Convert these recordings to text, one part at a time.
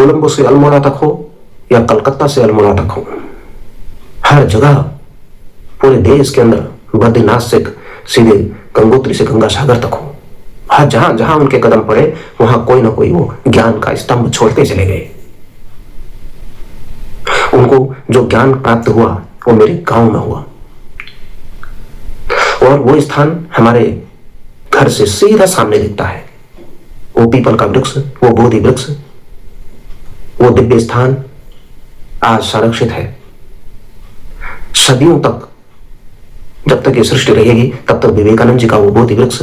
कोलंबो से अल्मोड़ा तक हो या कलकत्ता से अल्मोड़ा तक हो, हर जगह पूरे देश के अंदर बद्रीनाथ से सीधे गंगोत्री से गंगा सागर तक हो, हर जहां जहां उनके कदम पड़े वहां कोई ना कोई वो ज्ञान का स्तंभ छोड़ते चले गए। उनको जो ज्ञान प्राप्त हुआ वो मेरे गांव में हुआ, और वो स्थान हमारे घर से सीधा सामने दिखता है। वो पीपल का वृक्ष, वो बोधि वृक्ष, वो दिव्य स्थान आज संरक्षित है। सदियों तक, जब तक ये सृष्टि रहेगी तब तक विवेकानंद जी का वो बोधि वृक्ष,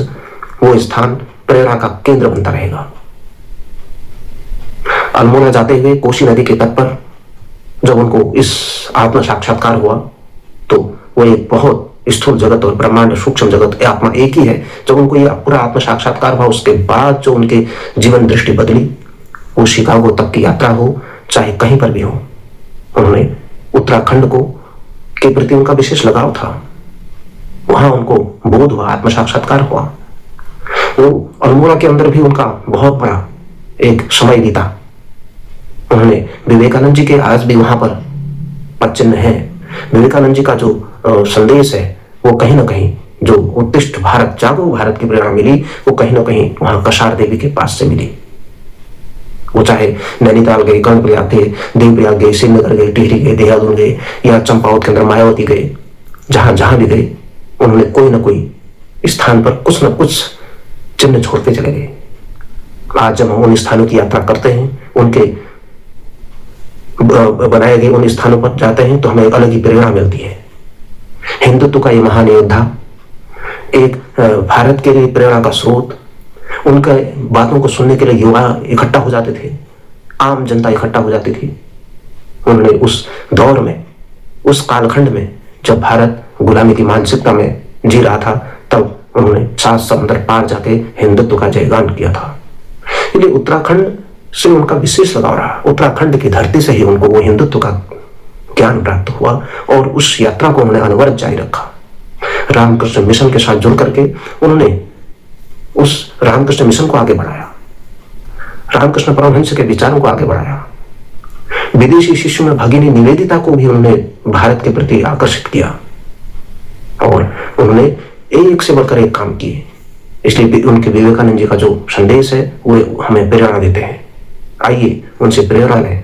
वो स्थान प्रेरणा का केंद्र बनता रहेगा। अल्मोड़ा जाते हुए कोसी नदी के तट पर जब उनको इस आत्म साक्षात्कार हुआ तो वो एक बहुत स्थूल जगत और ब्रह्मांड सूक्ष्म जगत आत्मा एक ही है। जब उनको ये पूरा आत्म साक्षात्कार हुआ उसके बाद जो उनके जीवन दृष्टि बदली, वो शिकागो तक की यात्रा हो चाहे कहीं पर भी हो, उन्होंने उत्तराखंड को के प्रति उनका विशेष लगाव था। वहां उनको बोध हुआ, आत्म साक्षात्कार हुआ। वो अल्मोड़ा के अंदर भी उनका बहुत बड़ा एक समय बीता। उन्होंने विवेकानंद जी के आज भी वहां पर पदचिन्ह है। विवेकानंद जी का जो संदेश है वो कहीं ना कहीं, जो उत्तिष्ठ भारत, जागो भारत की प्रेरणा मिली, वो कहीं ना कहीं वहां कसार देवी के पास से मिली। वो चाहे नैनीताल गए, कर्णप्रयाग गए, देवप्रयाग गए, श्रीनगर गए, टिहरी गए, देहरादून गए या चंपावत के अंदर मायावती गए, जहां जहां भी गए उन्होंने कोई ना कोई स्थान पर कुछ ना कुछ चिन्ह छोड़ते चले गए। आज जब हम उन स्थानों की यात्रा करते हैं, उनके बनाए गए उन स्थानों पर जाते हैं तो हमें एक अलग ही प्रेरणा मिलती है। हिंदुत्व का ये महान योद्धा, एक भारत के लिए प्रेरणा का स्रोत, उनका बातों को सुनने के लिए युवा इकट्ठा हो जाते थे, आम जनता इकट्ठा हो जाती थी। उन्होंने उस दौर में, उस कालखंड में जब भारत गुलामी की मानसिकता में जी रहा था, तब उन्होंने 7 समुद्र पार जाके हिंदुत्व का जयगान किया था। इसलिए उत्तराखंड से उनका विशेष लगाव रहा। उत्तराखंड की धरती से ही उनको वो हिंदुत्व का ज्ञान प्राप्त हुआ और उस यात्रा को उन्होंने अनवरत जारी रखा। रामकृष्ण मिशन के साथ जुड़ करके उन्होंने उस रामकृष्ण मिशन को आगे बढ़ाया, रामकृष्ण परमहंस के विचारों को आगे बढ़ाया। विदेशी शिष्यों में भगिनी निवेदिता को भी उन्होंने भारत के प्रति आकर्षित किया और उन्होंने एक से बढ़कर एक काम किए। इसलिए उनके विवेकानंद जी का जो संदेश है वो हमें प्रेरणा देते हैं। आइए उनसे प्रेरणा लें।